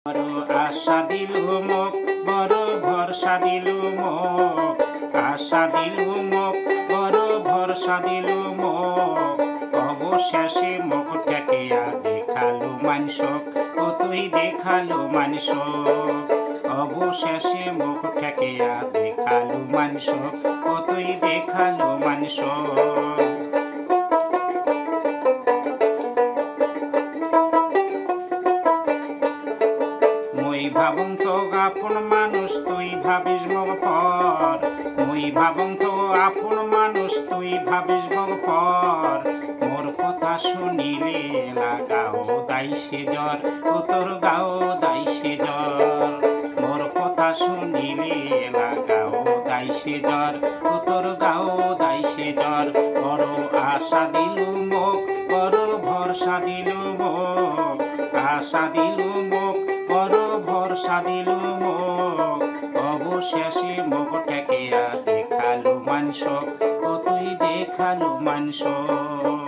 বড় আশা দিলু মোক, বড় ভরসা দিলু মোক, আশা দিলু মোক, বড় ভরসা দিলু মোক, অবশেষে মোক ঠেকিয়া দেখালু মানসক, ও তুই দেখালু মানসক, অবশেষে মোক ঠেকিয়া দেখালু মানসক, ও তুই দেখালু মানসক। মুই ভাবুং তো আপন মানুষ, তুই ভাবিস মগ পর, মুই ভাবুং তো আপন মানুষ, তুই ভাবিস মগ পর, মোর কথা শুনিলে লাগাও দাইসে জ্বর, ও তোর গাও দাইসে জ্বর, মোর কথা শুনিলে লাগাও দাইসে জ্বর, ও তোর গাও দাইসে জ্বর। বড় আশা দিলু মোক, বড় ভরসা দিলু মোক, আশা দিলু মোক, বড় ভরসা দিলু মোক, অবশেষে মোক ঠেকিয়া দেখালু মানসক, ও তুই দেখালু মানসক।